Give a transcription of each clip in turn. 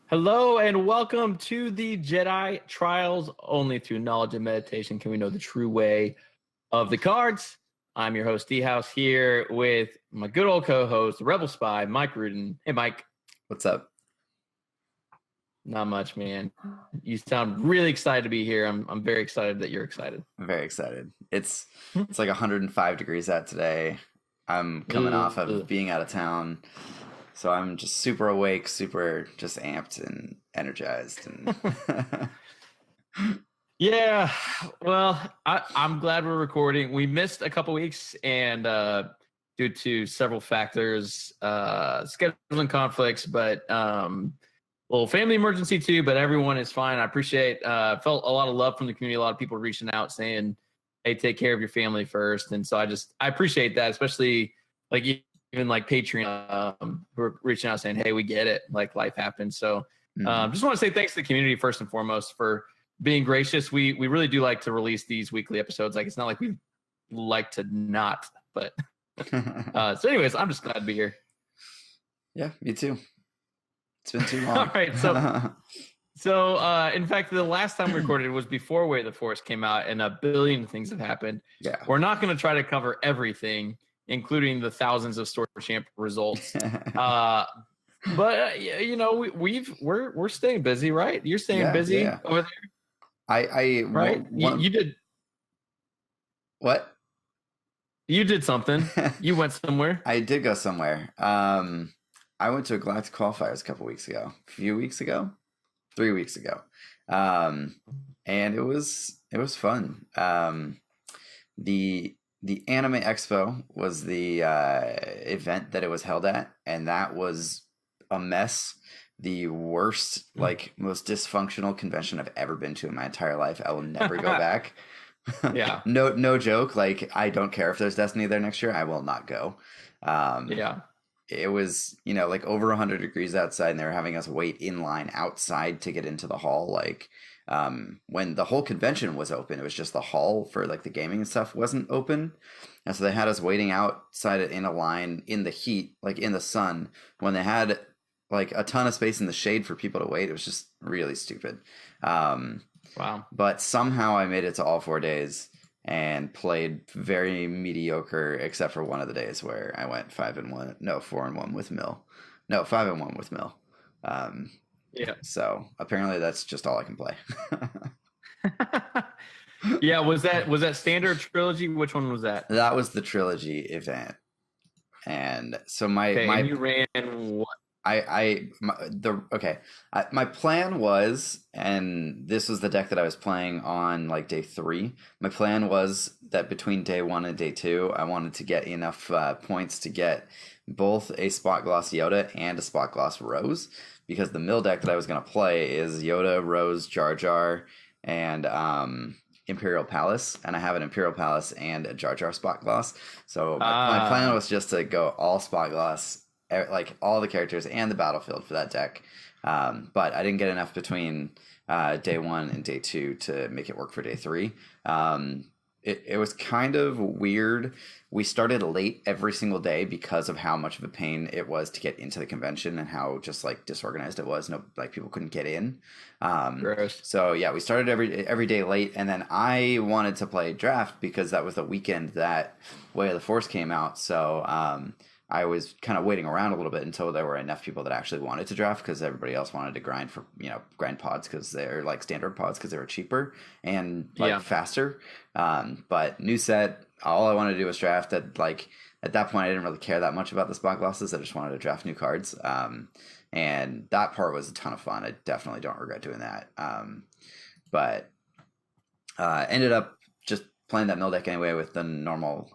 Hello and welcome to the Jedi Trials. Only through knowledge and meditation can we know the true way of the cards. I'm your host, DHaus, here with my good old co-host, Rebel Spy, Mike Rudin. Hey, Mike. What's up? Not much, man. You sound really excited to be here. I'm very excited that you're excited. I'm very excited. It's like 105 degrees out today. I'm coming off of being out of town. So I'm just super awake, super just amped and energized. And Yeah, well, I'm glad we're recording. We missed a couple weeks, and due to several factors, scheduling conflicts, but little family emergency too. But everyone is fine. I appreciate. Felt a lot of love from the community. A lot of people reaching out saying, "Hey, take care of your family first." And so I appreciate that, especially like even like Patreon who are reaching out saying, "Hey, we get it. Like life happens." So just want to say thanks to the community first and foremost for being gracious. We really do like to release these weekly episodes. Like it's not like we like to not, but so anyways, I'm just glad to be here. Yeah, me too. It's been too long. All right, so in fact, the last time we recorded was before Way of the Force came out, and a billion things have happened. Yeah, we're not going to try to cover everything, including the thousands of Store Champ results. But you know, we're staying busy, right? You're staying busy over there. Right. You did what? You did something. You went somewhere. I did go somewhere. I went to a Galactic Qualifiers a few weeks ago, 3 weeks ago. And it was fun. The Anime Expo was the event that it was held at, and that was a mess. The worst, most dysfunctional convention I've ever been to in my entire life. I will never go back. Yeah. No joke. Like, I don't care if there's Destiny there next year. I will not go. Yeah. It was, like over 100 degrees outside, and they were having us wait in line outside to get into the hall. Like, when the whole convention was open, it was just the hall for like the gaming and stuff wasn't open. And so they had us waiting outside in a line in the heat, like in the sun, when they had like a ton of space in the shade for people to wait. It was just really stupid. Wow. But somehow I made it to all 4 days and played very mediocre, except for one of the days where I went 4-1 with Mill. No, 5-1 with Mill. Yeah. So apparently that's just all I can play. Yeah. Was that standard trilogy? Which one was that? That was the trilogy event. And so and you ran what? My plan was, and this was the deck that I was playing on like day 3. My plan was that between day 1 and day 2, I wanted to get enough points to get both a Spot Gloss Yoda and a Spot Gloss Rose, because the mill deck that I was going to play is Yoda, Rose, Jar Jar, and Imperial Palace, and I have an Imperial Palace and a Jar Jar Spot Gloss. So my plan was just to go all Spot Gloss, like all the characters and the battlefield for that deck, but I didn't get enough between day 1 and day 2 to make it work for day 3. It was kind of weird. We started late every single day because of how much of a pain it was to get into the convention and how just like disorganized it was. People couldn't get in. Gross. So yeah, we started every day late, and then I wanted to play draft because that was the weekend that Way of the Force came out. So I was kind of waiting around a little bit until there were enough people that actually wanted to draft, because everybody else wanted to grind pods because they're like standard pods because they were cheaper and faster. But new set, all I wanted to do was draft. At that point, I didn't really care that much about the spot glosses. I just wanted to draft new cards. And that part was a ton of fun. I definitely don't regret doing that. But ended up just playing that mill deck anyway with the normal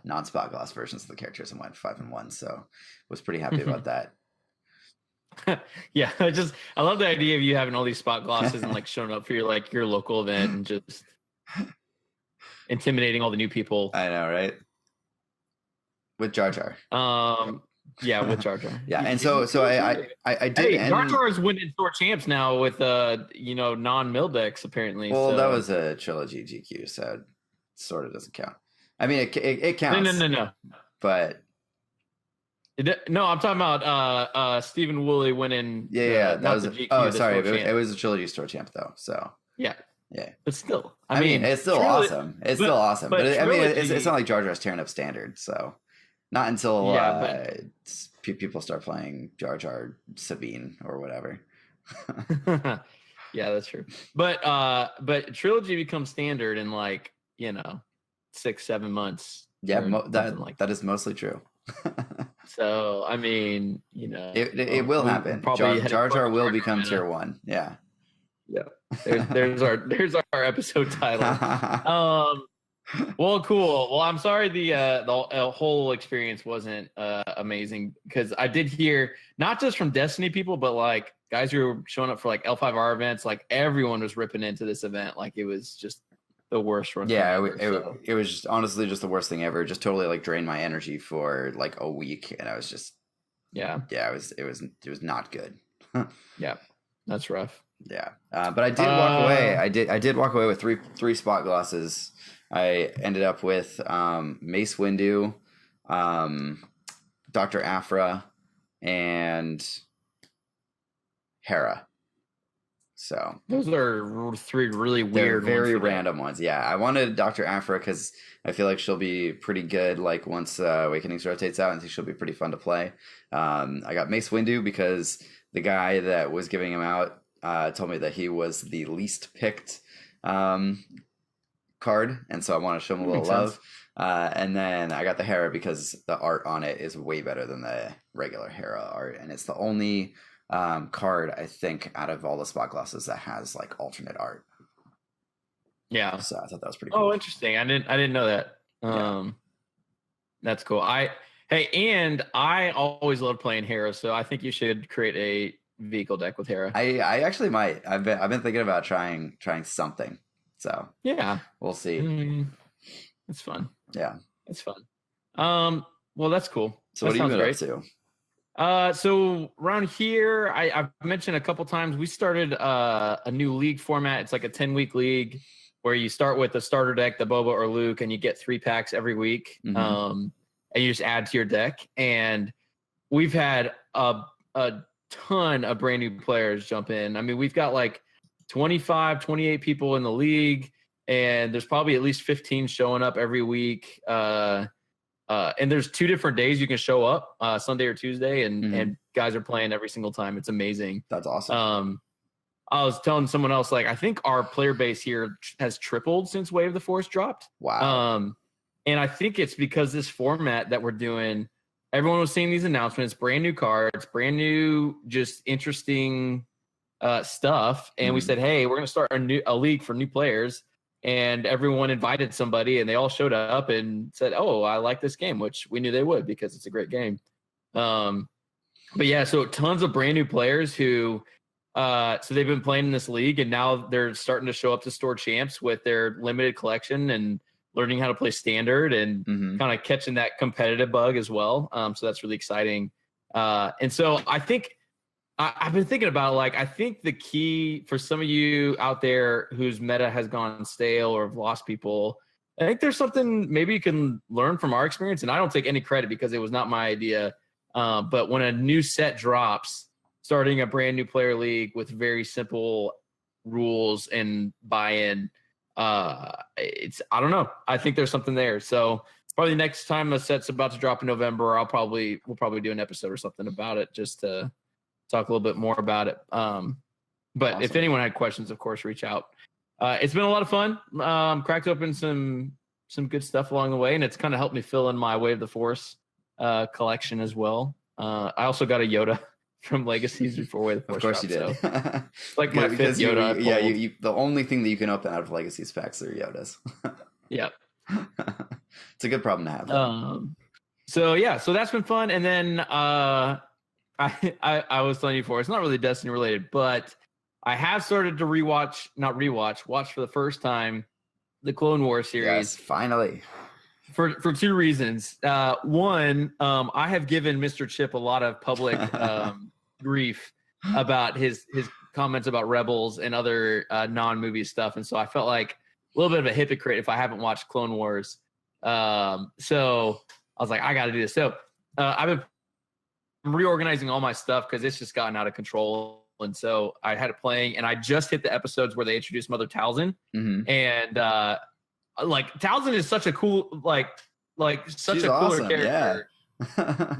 non-spot gloss versions of the characters, and went 5-1. So was pretty happy about that. Yeah, I love the idea of you having all these spot glosses and like showing up for your local event and just intimidating all the new people. I know, right? With Jar Jar. Yeah, with Jar Jar. Yeah, and so I did. Hey, Jar Jar is winning Store Champs now with non-mill decks apparently. Well, so. That was a trilogy GQ, so it sort of doesn't count. I mean, it counts. No. But No, I'm talking about Stephen Woolley winning. That not was. the GQ, Oh, the sorry, store champ. it was a trilogy store champ though. So Yeah, yeah. but still, I mean, it's still awesome. It's still awesome, but I mean, it's not like Jar Jar's tearing up standard. So not until people start playing Jar Jar Sabine or whatever. Yeah, that's true. But trilogy becomes standard in like 6-7 months. Yeah, that is mostly true. So I mean, it will happen. Jar Jar will become tier 1. Yeah. Yeah. There's our episode title. Well, cool. Well, I'm sorry the whole experience wasn't amazing, because I did hear not just from Destiny people, but like guys who were showing up for like L5R events, like everyone was ripping into this event. Like it was just the worst run. Yeah, it was just honestly just the worst thing ever. Just totally like drained my energy for like a week, and I was just it was not good. Yeah, that's rough. Yeah, but I did walk away. I did walk away with three spot glosses. I ended up with Mace Windu, Dr. Aphra, and Hera. So those are 3 really weird, very random ones. Yeah, I wanted Dr. Aphra because I feel like she'll be pretty good. Like once Awakenings rotates out, I think she'll be pretty fun to play. I got Mace Windu because the guy that was giving him out told me that he was the least picked card, and so I want to show him a little love. And then I got the Hera because the art on it is way better than the regular Hera art, and it's the only card I think out of all the spot glosses that has like alternate art. Yeah, so I thought that was pretty cool. Oh, interesting. I didn't know that. That's cool. And I always loved playing Hera, so I think you should create a vehicle deck with Hera. I actually might. I've been thinking about trying something. So yeah, we'll see. It's fun. Yeah, it's fun. Well, that's cool. So what are you been up to? So around here, I've mentioned a couple times, we started a new league format. It's like a 10-week league where you start with the starter deck, the Boba or Luke, and you get 3 packs every week. And you just add to your deck. And we've had a ton of brand new players jump in. I mean, we've got like 25, 28 people in the league, and there's probably at least 15 showing up every week. And there's 2 different days you can show up, Sunday or Tuesday, and guys are playing every single time. It's amazing. That's awesome. I was telling someone else, like, I think our player base here has tripled since Wave of the Force dropped. Wow. And I think it's because this format that we're doing, everyone was seeing these announcements, brand new cards, brand new, just interesting stuff. And we said, hey, we're going to start a league for new players. And everyone invited somebody, and they all showed up and said, oh, I like this game, which we knew they would because it's a great game. But yeah, so tons of brand new players who, so they've been playing in this league, and now they're starting to show up to store champs with their limited collection and learning how to play standard and kind of catching that competitive bug as well. So that's really exciting. And so I think I've been thinking about, like, I think the key for some of you out there whose meta has gone stale or have lost people, I think there's something maybe you can learn from our experience. And I don't take any credit because it was not my idea. But when a new set drops, starting a brand new player league with very simple rules and buy-in, I don't know. I think there's something there. So probably next time a set's about to drop in November, we'll probably do an episode or something about it just to talk a little bit more about it. But awesome. If anyone had questions, of course, reach out. It's been a lot of fun. Cracked open some good stuff along the way, and it's kind of helped me fill in my Wave of the Force collection as well. I also got a Yoda from Legacies before Wave of the Force. Of course you did. So like my 5th Yoda. You the only thing that you can open out of Legacies packs are Yodas. Yep. It's a good problem to have. So that's been fun. And then I was telling you before, it's not really Destiny related, but I have started to watch for the first time the Clone Wars series. Yes, finally. For 2 reasons. One, I have given Mr. Chip a lot of public grief about his comments about Rebels and other non-movie stuff, and so I felt like a little bit of a hypocrite if I haven't watched Clone Wars. So I was like, I got to do this. So I've been reorganizing all my stuff because it's just gotten out of control. And so I had it playing, and I just hit the episodes where they introduced Mother Talzin. And like Talzin is such a cool, like such she's a cooler awesome, character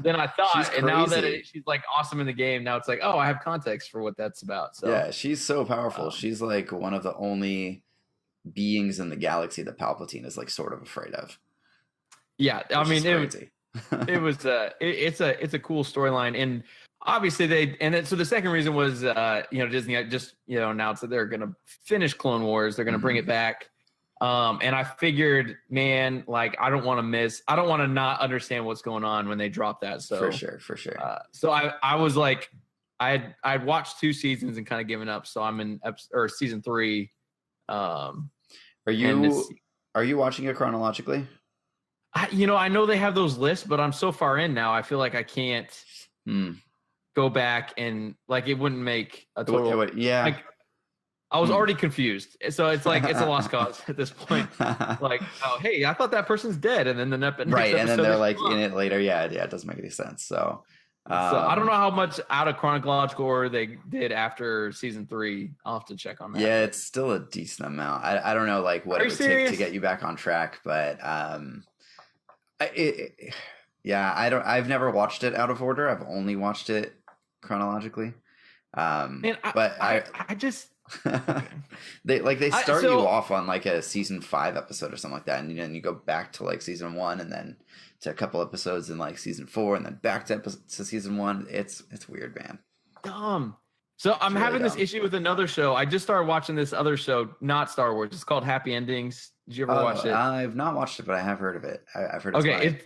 than I thought. And now that she's like awesome in the game, now it's like, oh, I have context for what that's about. So yeah, she's so powerful. She's like one of the only beings in the galaxy that Palpatine is like sort of afraid of. Yeah, I mean, it was it's a cool storyline, and obviously so the second reason was Disney just announced that they're gonna finish Clone Wars, they're gonna bring it back, and I figured, man, like I don't want to not understand what's going on when they drop that. So for sure. So I was like, I'd watched 2 seasons and kind of given up, so I'm in season 3. Are you watching it chronologically? I know they have those lists, but I'm so far in now, I feel like I can't go back and like it wouldn't make a total. Like I was already confused, so it's like it's a lost cause at this point. Like, oh hey, I thought that person's dead, and then the next right, and then they're like in it later. Yeah, it doesn't make any sense. So I don't know how much out of chronological order they did after season 3. I'll have to check on that. Yeah, it's still a decent amount. I don't know like what it would take to get you back on track, but I've never watched it out of order. I've only watched it chronologically. I just they start you off on like a season 5 episode or something like that, and then you go back to like season 1, and then to a couple episodes in like season 4, and then back to season 1. It's weird, man. Dumb. So I'm having this issue with another show. I just started watching this other show, not Star Wars. It's called Happy Endings. Did you ever watch it? I've not watched it, but I have heard of it. I've heard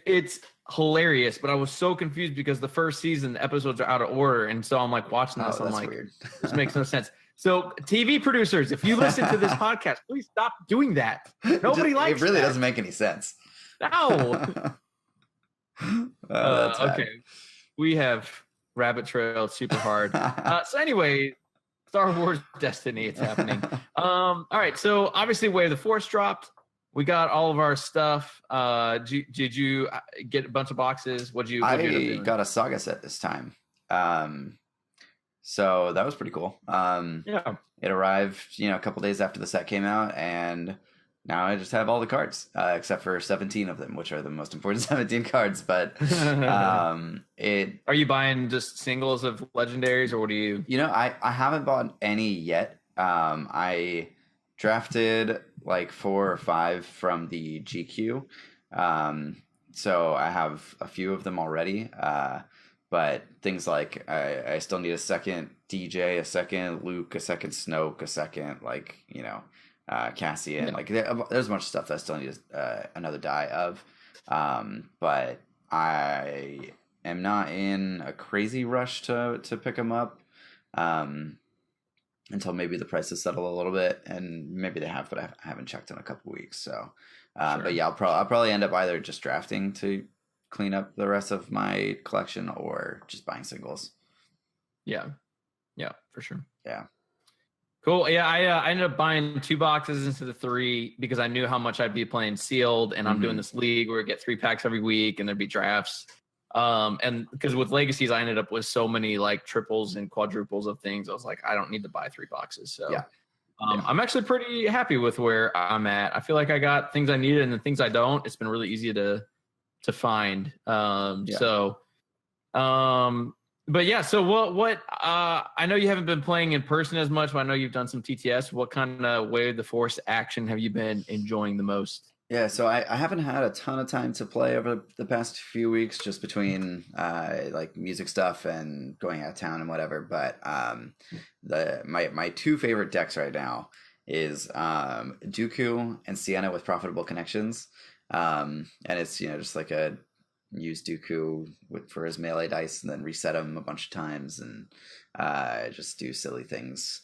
it's hilarious, but I was so confused because the first season the episodes are out of order, and so I'm like watching this. I'm like, weird. This makes no sense. So TV producers, if you listen to this podcast, please stop doing that. Nobody likes it. It really doesn't make any sense. No. Okay. We have rabbit trailed super hard. So anyway, Star Wars Destiny, it's happening. All right. So obviously Way of the Force dropped. We got all of our stuff. Did you get a bunch of boxes? I got a saga set this time. So that was pretty cool. Yeah. It arrived, a couple days after the set came out, and now I just have all the cards, except for 17 of them, which are the most important 17 cards. But Are you buying just singles of legendaries, or what do you? I haven't bought any yet. I drafted like 4 or 5 from the GQ. So I have a few of them already. But things like I still need a second DJ, a second Luke, a second Snoke, a second Cassian. Yeah. Like there's a bunch of stuff that I still need another die of. But I am not in a crazy rush to pick them up until maybe the prices settle a little bit, and maybe they have, but I haven't checked in a couple weeks. So, sure. But yeah, I'll probably end up either just drafting to clean up the rest of my collection or just buying singles. Yeah, for sure. Yeah, cool. Yeah, I ended up buying 2 boxes instead of 3 because I knew how much I'd be playing sealed, and I'm doing this league where we get 3 packs every week and there'd be drafts. And because with legacies I ended up with so many like triples and quadruples of things, I was like, I don't need to buy 3 boxes. So yeah. I'm actually pretty happy with where I'm at. I feel like I got things I needed, and the things I don't, it's been really easy to find. But yeah, so what I know you haven't been playing in person as much, but I know you've done some TTS. What kind of Way of the Force action have you been enjoying the most? Yeah, so I haven't had a ton of time to play over the past few weeks, just between like music stuff and going out of town and whatever. But my 2 favorite decks right now is Dooku and Sienna with Profitable Connections. And it's just like a use Dooku for his melee dice and then reset him a bunch of times and just do silly things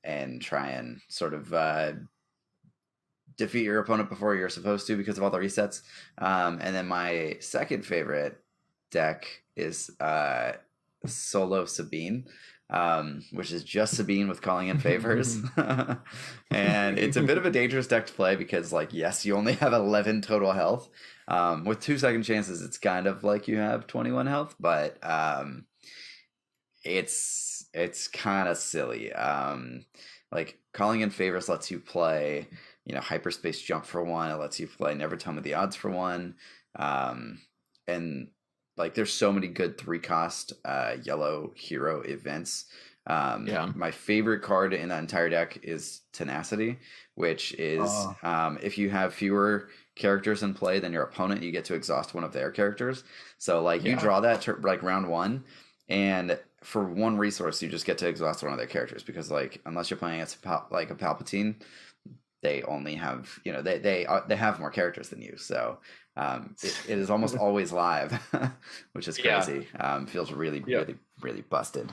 and try and sort of defeat your opponent before you're supposed to because of all the resets. And then my second favorite deck is Solo Sabine, which is just Sabine with calling in favors. And it's a bit of a dangerous deck to play because, like, yes, you only have 11 total health. With 2 second chances, it's kind of like you have 21 health, but it's kind of silly. Like calling in favors lets you play, hyperspace jump for one. It lets you play never tell me the odds for one. And like there's so many good 3-cost yellow hero events. My favorite card in that entire deck is Tenacity, which is if you have fewer characters in play than your opponent, you get to exhaust one of their characters. So like you draw that like round one, and for one resource you just get to exhaust one of their characters, because like unless you're playing against like a Palpatine, they only have they have more characters than you. So it is almost always live, which is crazy. Feels really really busted.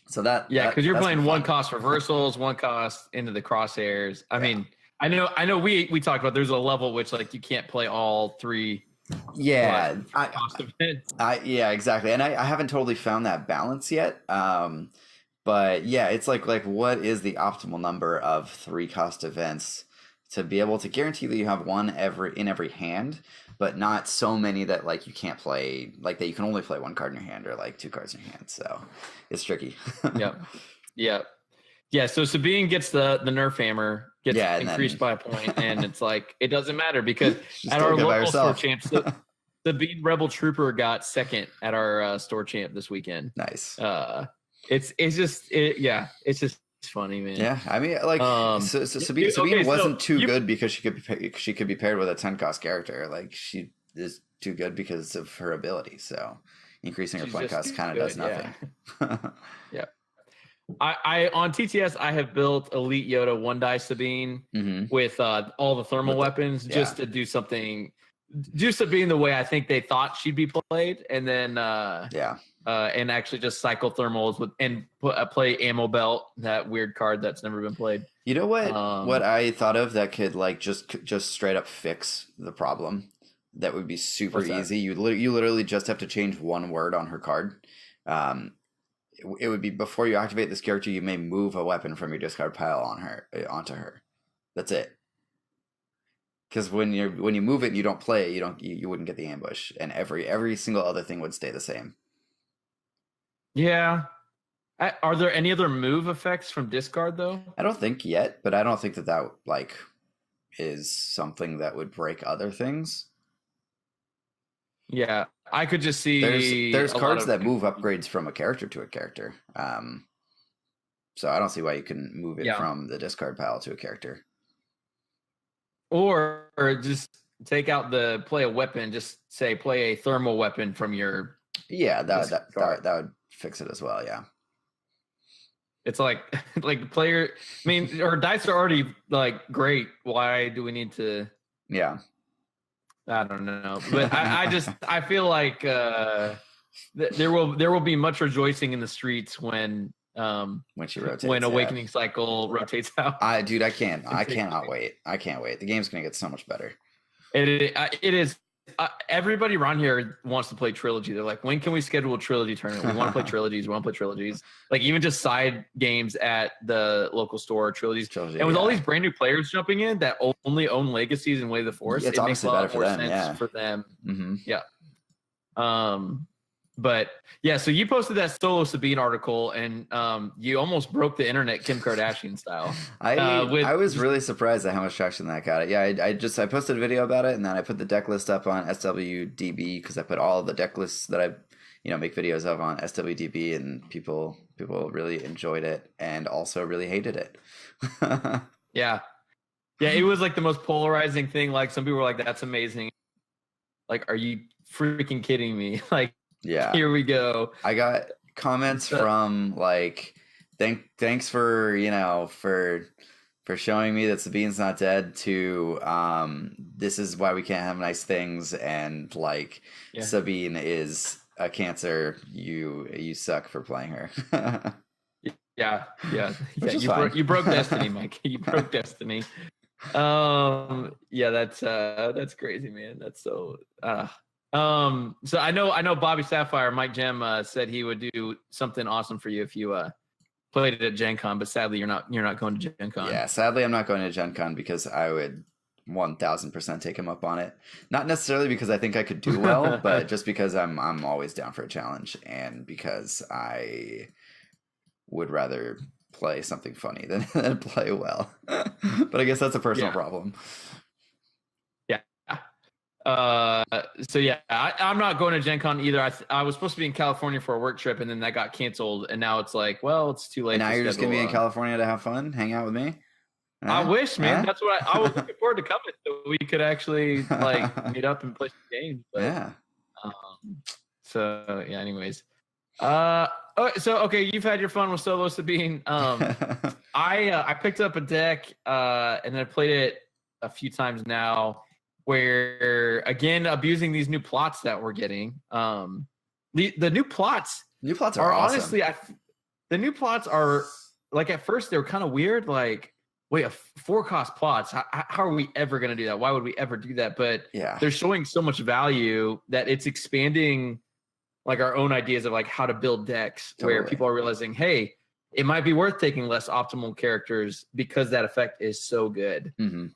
So because you're playing one cost reversals, one cost into the crosshairs. I mean, I know we talked about there's a level which like you can't play all three. Yeah, cost of it. Yeah, exactly. And I haven't totally found that balance yet. But yeah, it's like what is the optimal number of 3-cost events to be able to guarantee that you have one in every hand, but not so many that like you can't play, like that you can only play one card in your hand or like 2 cards in your hand. So it's tricky. Yeah. So Sabine gets the Nerf hammer, gets increased by a point, and it's like it doesn't matter because at our local store champs, Sabine Rebel Trooper got second at our store champ this weekend. Nice. It's just funny, man. Yeah, I mean, like Sabine wasn't too good because she could be paired with a 10-cost character. Like she is too good because of her ability. So increasing her point cost kind of does nothing. Yeah. I on TTS I have built Elite Yoda 1-die Sabine with all the thermal weapons just to do something. Do Sabine the way I think they thought she'd be played, and then and actually just cycle thermals and play ammo belt, that weird card that's never been played. You know what I thought of that could like just straight up fix the problem? That would be super easy. You literally just have to change one word on her card. It would be before you activate this character, you may move a weapon from your discard pile onto her. That's it. Because when you move it and you don't play it, you wouldn't get the ambush, and every single other thing would stay the same. Yeah. Are there any other move effects from discard though? I don't think yet, but I don't think that like is something that would break other things. Yeah, I could just see there's cards that move upgrades from a character to a character. So I don't see why you couldn't move it from the discard pile to a character. Or just take out play a weapon, just say play a thermal weapon from your that would fix it as well, yeah. It's like player, I mean, our dice are already like great. Why do we need to? Yeah, I don't know, but I feel like there will be much rejoicing in the streets when she rotates, when Awakening Cycle rotates out. I cannot wait. I can't wait. The game's gonna get so much better. It is. Everybody around here wants to play Trilogy. They're like, when can we schedule a Trilogy tournament? We want to play Trilogies. We want to play Trilogies. Like even just side games at the local store, Trilogies. And with all these brand new players jumping in that only own Legacies and Way of the Force, it makes a lot more sense for them. Mm-hmm. Yeah. But yeah, so you posted that Solo Sabine article, and you almost broke the internet Kim Kardashian style. I was really surprised at how much traction that got. Yeah, I posted a video about it, and then I put the deck list up on SWDB because I put all the deck lists that I make videos of on SWDB, and people really enjoyed it and also really hated it. Yeah, it was like the most polarizing thing. Like some people were like, "That's amazing." Like, are you freaking kidding me? Like. Yeah. Here we go. I got comments from like, thanks for for showing me that Sabine's not dead, to this is why we can't have nice things, and like Sabine is a cancer. You suck for playing her. Yeah. You broke destiny, Mike. You broke destiny. Yeah, that's crazy, man. That's so. So I know Bobby Sapphire, Mike Gem said he would do something awesome for you if you played it at Gen Con, but sadly you're not going to Gen Con. Yeah, sadly I'm not going to Gen Con because I would 1000% take him up on it. Not necessarily because I think I could do well, but just because I'm always down for a challenge, and because I would rather play something funny than play well. But I guess that's a personal problem. Yeah. So yeah, I'm not going to Gen Con either. I was supposed to be in California for a work trip, and then that got canceled, and now it's like, well, it's too late. And now you're just gonna be in California to have fun, hang out with me. I wish, man. That's what I was looking forward to coming, so we could actually like meet up and play some games. But, yeah. So yeah. Anyways. Okay, you've had your fun with Solo Sabine. I picked up a deck and I played it a few times now, where again abusing these new plots that we're getting. The new plots are awesome. Honestly, the new plots are like, at first they were kind of weird, like, wait, a 4-cost plots, how are we ever going to do that? Why would we ever do that? But yeah, they're showing so much value that it's expanding like our own ideas of like how to build decks, where people are realizing, hey, it might be worth taking less optimal characters because that effect is so good. Mm-hmm.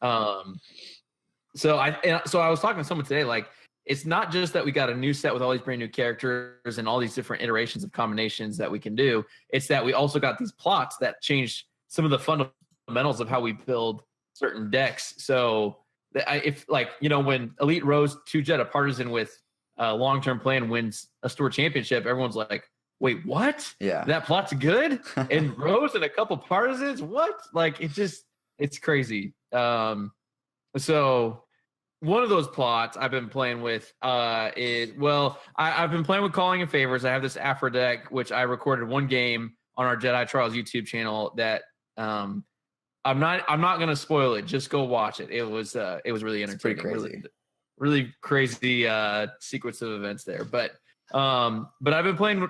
So I was talking to someone today, like, it's not just that we got a new set with all these brand new characters and all these different iterations of combinations that we can do. It's that we also got these plots that change some of the fundamentals of how we build certain decks. So if, like, you know, when Elite Rose 2 Jetta Partisan with long-term plan wins a store championship, everyone's like, wait, what? Yeah, that plot's good? And Rose and a couple Partisans? What? Like, it's crazy. So one of those plots I've been playing with I've been playing with Calling in Favors. I have this Afro deck, which I recorded one game on our Jedi Trials YouTube channel that I'm not going to spoil it. Just go watch it. It was really entertaining. It's pretty crazy. Really crazy sequence of events there. But I've been playing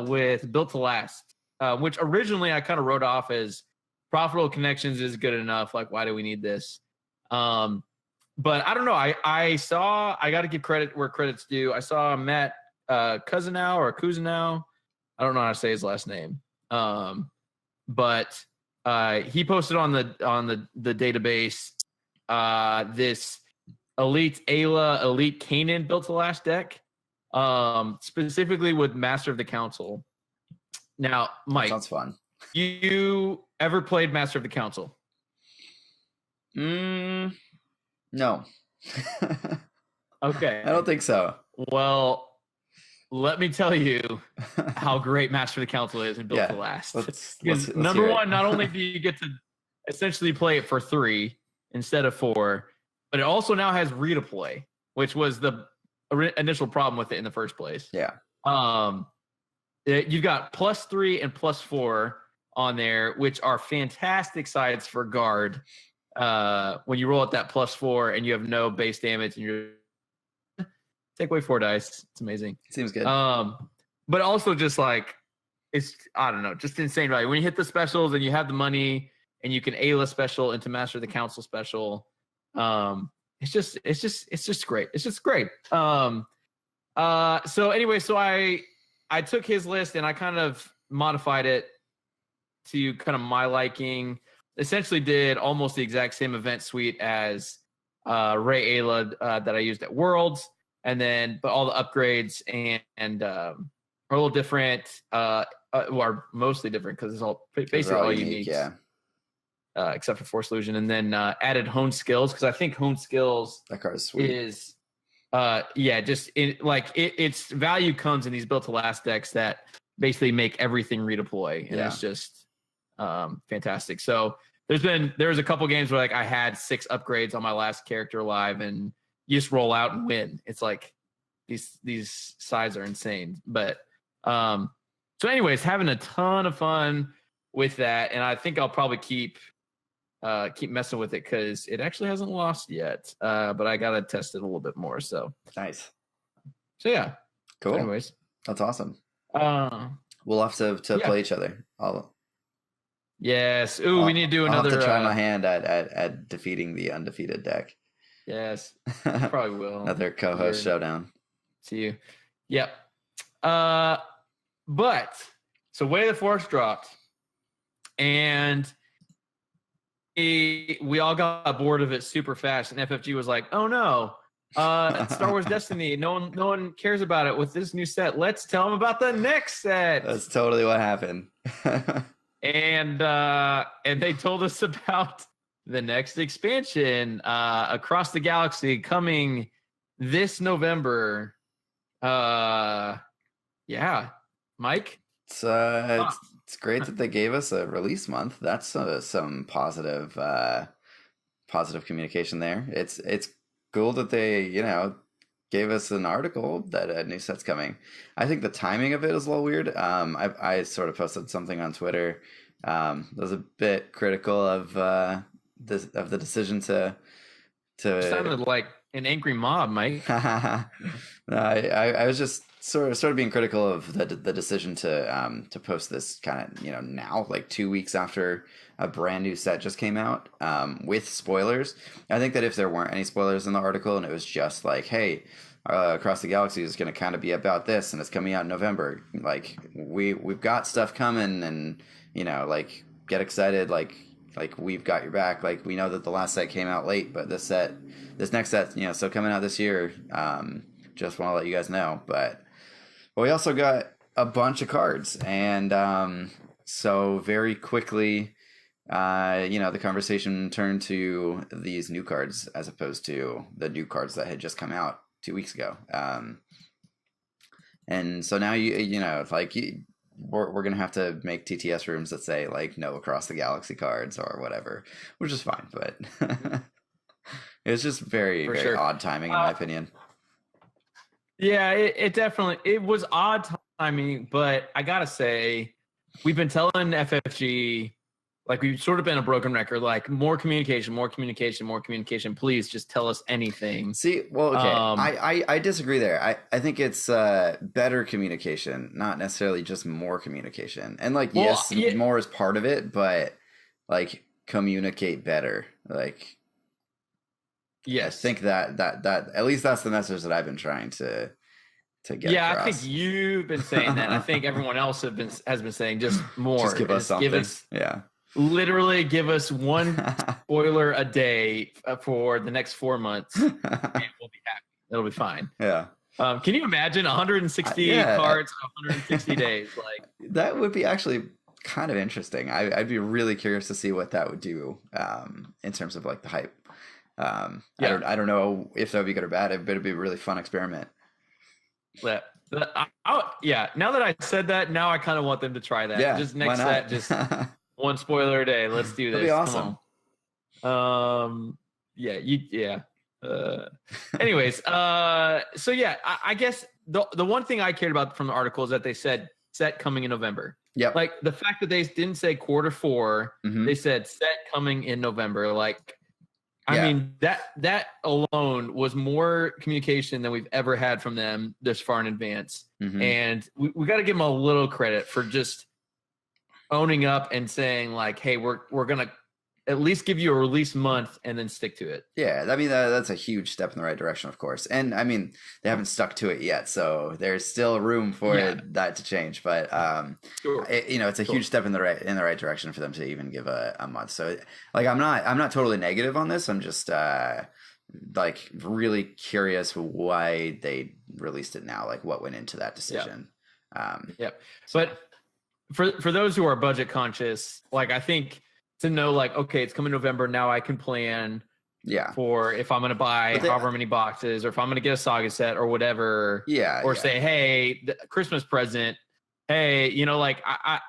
with Built to Last, which originally I kind of wrote off as profitable connections is good enough. Like, why do we need this? But I don't know. I got to give credit where credit's due. I saw Matt Cousinau or Cousinau. I don't know how to say his last name. But he posted on the database this Elite Ayla, Elite Kanan Built to Last deck, specifically with Master of the Council. Now, Mike, sounds fun. You ever played Master of the Council? No. Okay. I don't think so. Well, let me tell you how great Master of the Council is in Built to Last. Let's number one, not only do you get to essentially play it for 3 instead of 4, but it also now has redeploy, which was the initial problem with it in the first place. Yeah. You've got +3 and +4 on there, which are fantastic sides for guard. When you roll at that +4 and you have no base damage and you're take away 4 dice, it's amazing. Seems good. But also just like, it's, I don't know, just insane value. When you hit the specials and you have the money and you can Ayla special into Master of the Council special, it's just great. It's just great. So anyway, so I took his list and I kind of modified it to kind of my liking. Essentially did almost the exact same event suite as Ray Ayla that I used at Worlds, and then but all the upgrades and are a little different, are mostly different because it's all basically all unique. Yeah. Except for Force Illusion, and then added Hone Skills, because I think Hone Skills that card is sweet. Its value comes in these Built to Last decks that basically make everything redeploy, and it's just fantastic. So there was a couple games where like I had 6 upgrades on my last character live, and you just roll out and win. It's like these sides are insane. But so anyways, having a ton of fun with that, and I think I'll probably keep messing with it because it actually hasn't lost yet. But I gotta test it a little bit more. So nice. So yeah. Cool. So anyways, that's awesome. We'll have to play each other. Yes. Ooh, we need to do another. I'll have to try my hand at defeating the undefeated deck. Yes, you probably will. Another co-host showdown. See you. Yep. But so Way of the Force dropped, and we all got bored of it super fast, and FFG was like, "Oh no, Star Wars Destiny. No one cares about it with this new set. Let's tell them about the next set." That's totally what happened. And they told us about the next expansion, Across the Galaxy, coming this November. Yeah, Mike. It's great that they gave us a release month. That's some positive communication there. It's cool that they gave us an article that a new set's coming. I think the timing of it is a little weird. I sort of posted something on Twitter. Was a bit critical of the decision to. Sounded like an angry mob, Mike. I was just sort of being critical of the decision to post this kind of now, like 2 weeks after a brand new set just came out, with spoilers. I think that if there weren't any spoilers in the article and it was just like, hey, Across the Galaxy is going to kind of be about this and it's coming out in November, like we've got stuff coming, and like get excited, like we've got your back. Like we know that the last set came out late, but this next set still coming out this year. Just want to let you guys know. But we also got a bunch of cards, and so very quickly, the conversation turned to these new cards as opposed to the new cards that had just come out 2 weeks ago. And so now we're gonna have to make TTS rooms that say like no Across the Galaxy cards or whatever, which is fine, but it was just very odd timing in my opinion. Yeah, it definitely was odd timing, but I gotta say, we've been telling FFG, like we've sort of been a broken record, like more communication. Please just tell us anything. See, well, okay, I disagree there. I think it's better communication, not necessarily just more communication. And like, more is part of it, but like communicate better. Like, yes, I think that at least that's the message that I've been trying to get. Yeah, across. I think you've been saying that. I think everyone else has been saying just more. Just give us something. Literally give us one spoiler a day for the next 4 months, and we'll be happy. It'll be fine. Yeah. Can you imagine 160 cards, 160 days? Like that would be actually kind of interesting. I'd be really curious to see what that would do in terms of like the hype. I don't know if that would be good or bad, but it'd be a really fun experiment. Now that I said that, now I kind of want them to try that. Yeah, just next set, just one spoiler a day. Let's do this. That'd be awesome. Anyways, so yeah, I guess the one thing I cared about from the article is that they said set coming in November. Yeah. Like the fact that they didn't say Q4, they said set coming in November. Like, I mean, that alone was more communication than we've ever had from them this far in advance. And we got to give them a little credit for just owning up and saying like, hey, we're going to at least give you a release month and then stick to it. Yeah, I mean, that's a huge step in the right direction, of course. And I mean, they haven't stuck to it yet, so there's still room for that to change. But it's a huge step in the right direction for them to even give a month. So like, I'm not totally negative on this. I'm just like really curious why they released it now. Like, what went into that decision? But for those who are budget conscious, like I think, to know like, okay, it's coming November, now I can plan for if I'm going to buy however many boxes, or if I'm going to get a Saga set or whatever, say, hey, the Christmas present, hey, like I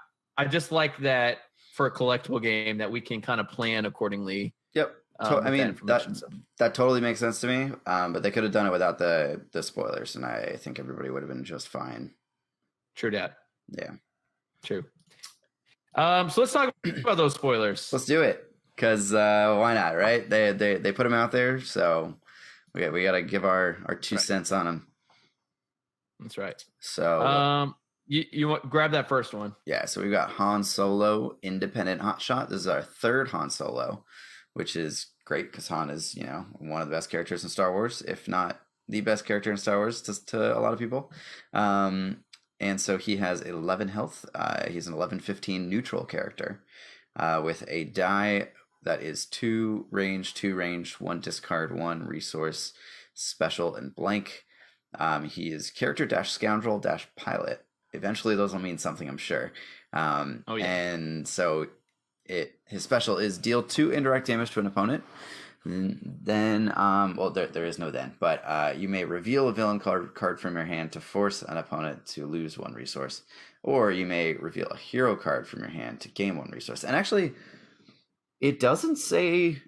just like that for a collectible game that we can kind of plan accordingly. I mean, that totally makes sense to me, but they could have done it without the spoilers, and I think everybody would have been just fine. True, Dad. Yeah. True. So let's talk about those spoilers. Let's do it, because why not, right? They put them out there, so we got to give our 2 cents on them. That's right. So you grab that first one. Yeah, so we've got Han Solo Independent Hotshot. This is our third Han Solo, which is great because Han is one of the best characters in Star Wars, if not the best character in Star Wars to a lot of people. And so he has 11 health. He's an 11-15 neutral character with a die that is 2 range, 1 discard, 1 resource, special, and blank. He is character -scoundrel -pilot. Eventually, those will mean something, I'm sure. And so his special is deal 2 indirect damage to an opponent. Then, well, there is no then, but you may reveal a villain card from your hand to force an opponent to lose 1 resource, or you may reveal a hero card from your hand to gain 1 resource. And actually, it doesn't say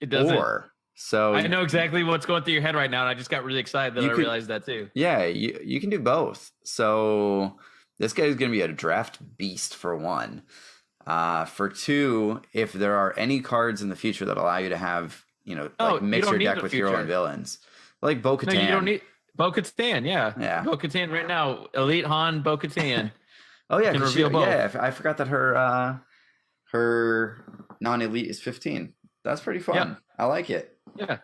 it doesn't. Or. So I know exactly what's going through your head right now, and I just got really excited that I realized that too. Yeah, you can do both. So this guy is going to be a draft beast for 1. For 2, if there are any cards in the future that allow you to have, mix your deck with hero and villains, like Bo-Katan. No, you don't need Bo-Katan. Yeah. Bo-Katan right now, Elite Han Bo-Katan. Oh yeah, I forgot that her non-elite is 15. That's pretty fun. Yeah. I like it. Yeah,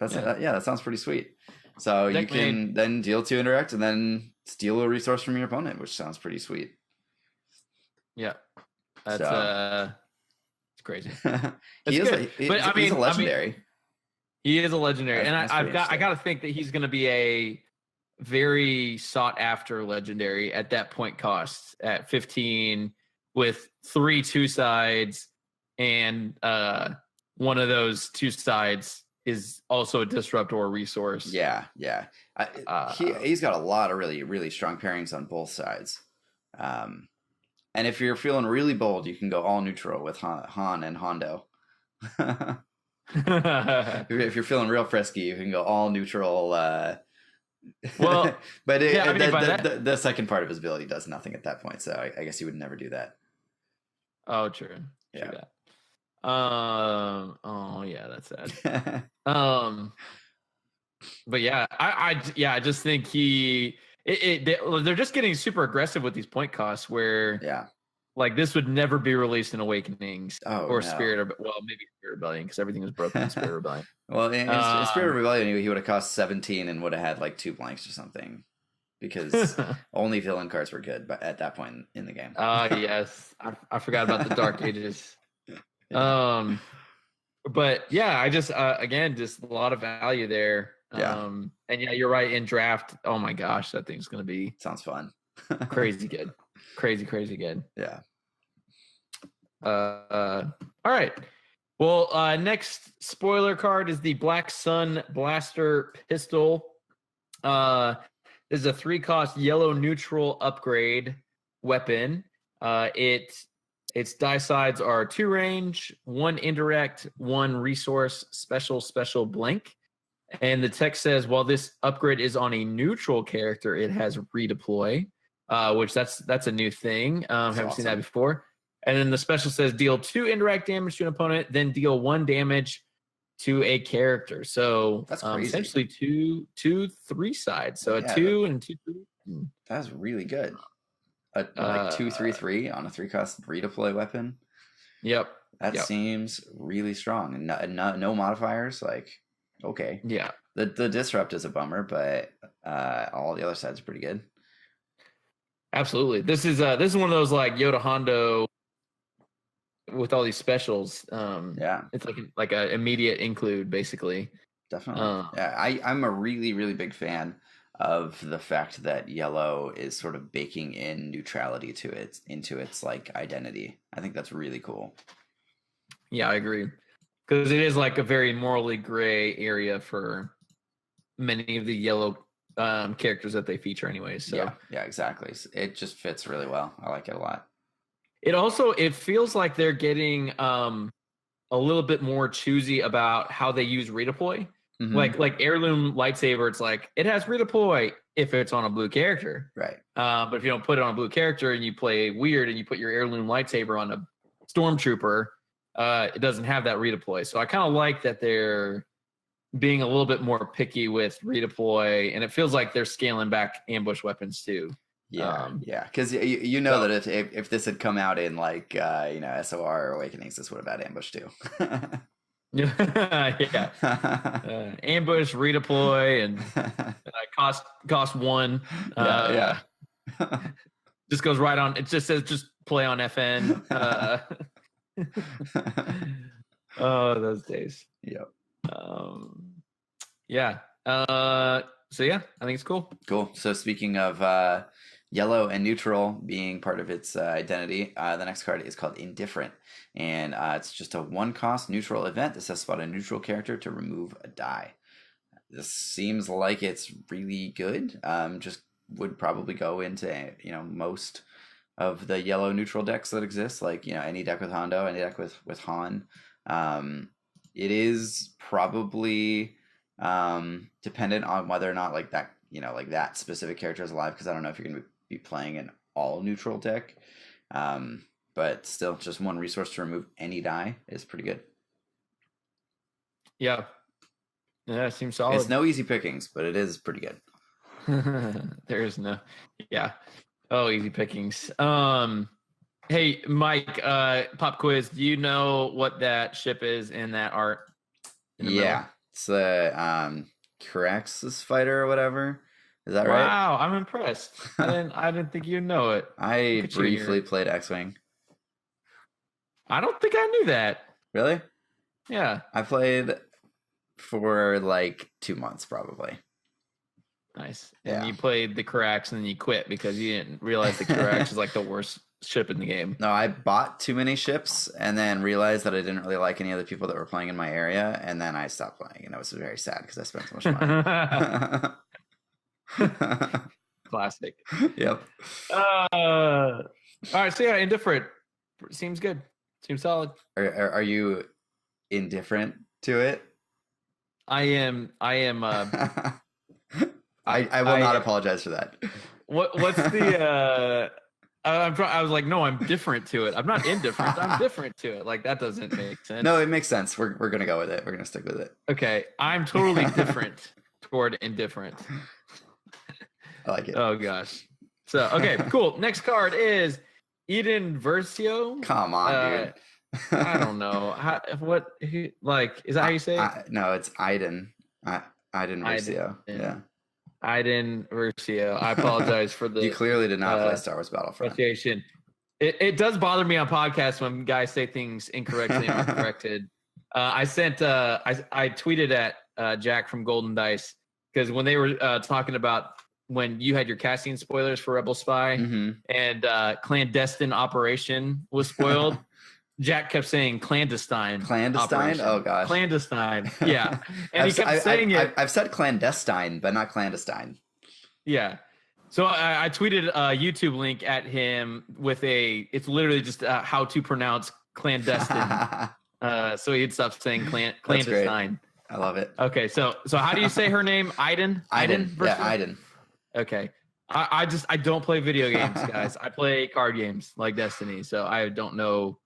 that sounds pretty sweet. So you can then deal 2 indirect and then steal a resource from your opponent, which sounds pretty sweet. Yeah. That's it's crazy. He's a legendary. He is a legendary, and I got to think that he's going to be a very sought after legendary at that point cost at 15 with 3 2 sides, and one of those 2 sides is also a disrupt or resource. Yeah. He's got a lot of really, really strong pairings on both sides. And if you're feeling really bold, you can go all neutral with Han and Hondo. If you're feeling real frisky, you can go all neutral. Well, but the second part of his ability does nothing at that point, so I guess he would never do that. Oh, true. Yeah. That. Oh yeah, that's sad. But yeah, I just think they're just getting super aggressive with these point costs where like this would never be released in Awakenings Spirit maybe Spirit Rebellion because everything was broken in Spirit Rebellion. Well, in Spirit Rebellion he would have cost 17 and would have had like 2 blanks or something because only villain cards were good at that point in the game. Yes, I forgot about the Dark Ages. But yeah, I just again just a lot of value there. And yeah, you're right. In draft, oh my gosh, that thing's gonna be sounds fun. Crazy good. Crazy good. Yeah. All right. Well, next spoiler card is the Black Sun Blaster Pistol. This is a 3-cost yellow neutral upgrade weapon. Its die sides are 2 range, 1 indirect, 1 resource, special blank. And the text says, while this upgrade is on a neutral character, it has redeploy, which that's a new thing. Haven't seen that before. And then the special says deal 2 indirect damage to an opponent, then deal 1 damage to a character. So that's crazy. Essentially 2 3 sides. So a 2 and 2 3. That's really good. Like 2/3/3 on a 3-cost redeploy weapon. Yep. That seems really strong and no modifiers. Like, okay. Yeah. The disrupt is a bummer, but all the other sides are pretty good. Absolutely. This is one of those like Yoda Hondo with all these specials. It's like a immediate include basically. Definitely. I'm a really, really big fan of the fact that yellow is sort of baking in neutrality into its like identity. I think that's really cool. Yeah, I agree. Because it is like a very morally gray area for many of the yellow characters that they feature anyways. So yeah, exactly. It just fits really well. I like it a lot. It feels like they're getting a little bit more choosy about how they use redeploy. Mm-hmm. Like heirloom lightsaber, it's like it has redeploy if it's on a blue character, right? But if you don't put it on a blue character and you play weird and you put your heirloom lightsaber on a stormtrooper, it doesn't have that redeploy. So I kind of like that they're being a little bit more picky with redeploy, and it feels like they're scaling back ambush weapons too. Yeah, because you know that if this had come out in like SOR or Awakenings, this would have had ambush too. Yeah, ambush, redeploy, and cost 1. Just goes right on. It just says just play on FN. Oh, those days. Yep. Yeah. So yeah, I think it's cool. Cool. So speaking of yellow and neutral being part of its identity, the next card is called Indifferent, and it's just a 1-cost neutral event that says spot a neutral character to remove a die. This seems like it's really good. Just would probably go into most of the yellow neutral decks that exist, like any deck with Hondo, any deck with Han. It is probably dependent on whether or not like that that specific character is alive, because I don't know if you're going to be playing an all neutral deck. But still, just 1 resource to remove any die is pretty good. Yeah, it seems solid. It's no easy pickings, but it is pretty good. There is no, yeah. Oh, easy pickings. Hey, Mike, pop quiz. Do you know what that ship is in that art? Yeah, it's the Caraxus fighter or whatever. Is that right? Wow, I'm impressed. I didn't think you'd know it. I briefly played X-Wing. I don't think I knew that. Really? Yeah. I played for like 2 months probably. Nice. And you played the Carax and then you quit because you didn't realize the Carax is like the worst ship in the game. No, I bought too many ships and then realized that I didn't really like any other people that were playing in my area, and then I stopped playing, and I was very sad because I spent so much money. Classic. Yep. All right, so yeah, Indifferent seems good. Seems solid. Are you indifferent to it? I am. I will not apologize for that. What's the? I was like, no, I'm different to it. I'm not indifferent. I'm different to it. Like, that doesn't make sense. No, it makes sense. We're gonna go with it. We're gonna stick with it. Okay, I'm totally different toward indifferent. I like it. Oh gosh. So okay, cool. Next card is Eden Versio. Come on, dude. I don't know. Is that how you say it? No, it's Iden. Iden Versio. Yeah. Iden Versio. I apologize for the. You clearly did not play Star Wars Battlefront. Pronunciation. It does bother me on podcasts when guys say things incorrectly and are corrected. I tweeted at Jack from Golden Dice, because when they were talking about when you had your casting spoilers for Rebel Spy and Clandestine Operation was spoiled. Jack kept saying clandestine. Clandestine? Operation. Oh, gosh. Clandestine. Yeah. And he kept saying it. I've said clandestine, but not clandestine. Yeah. So I tweeted a YouTube link at him with it's literally just how to pronounce clandestine. So he'd stop saying clandestine. I love it. Okay. So how do you say her name? Iden? Iden. Yeah, Iden. Okay. I don't play video games, guys. I play card games like Destiny. So I don't know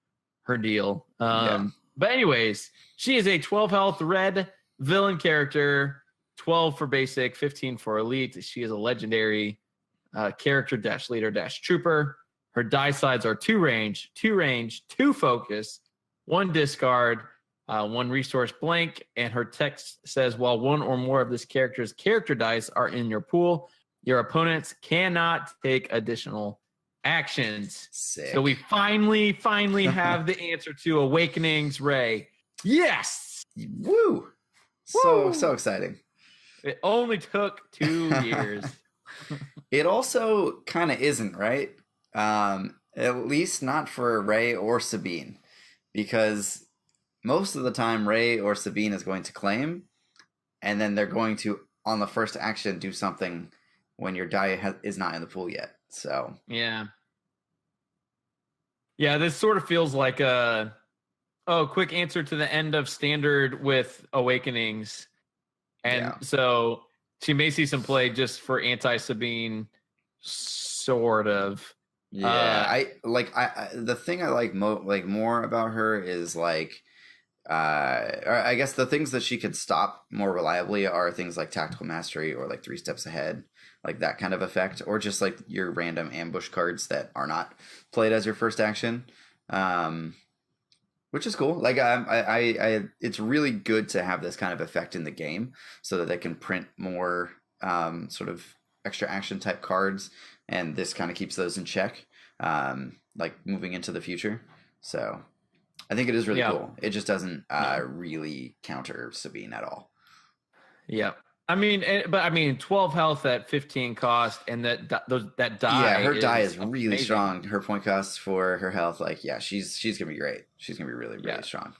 her deal. But anyways, she is a 12 health red villain character, 12 for basic, 15 for elite. She is a legendary character -- leader -- trooper. Her die sides are 2 range, 2 focus, 1 discard, 1 resource blank, and her text says, while 1 or more of this character's character dice are in your pool, your opponents cannot take additional actions. Sick. So we finally have the answer to Awakenings Ray. Yes. Woo. So exciting. It only took 2 years. It also kind of isn't, right? At least not for Ray or Sabine, because most of the time Ray or Sabine is going to claim, and then they're going to, on the first action, do something when your die is not in the pool yet. So yeah, this sort of feels like a quick answer to the end of standard with Awakenings, and so she may see some play just for anti-Sabine, sort of. Yeah, I the thing I like more about her is or I guess the things that she could stop more reliably are things like tactical mastery or like 3 steps ahead, like that kind of effect, or just like your random ambush cards that are not played as your first action, which is cool. Like I it's really good to have this kind of effect in the game so that they can print more sort of extra action type cards, and this kind of keeps those in check, like moving into the future. So I think it is really Yeah. cool. It just doesn't Yeah. really counter Sabine at all. Yeah. I mean, but I mean, 12 health at 15 cost, and that die Yeah, her die is is really amazing. strong. Her point cost for her health, like, yeah, she's gonna be great. She's gonna be really, Yeah. really strong.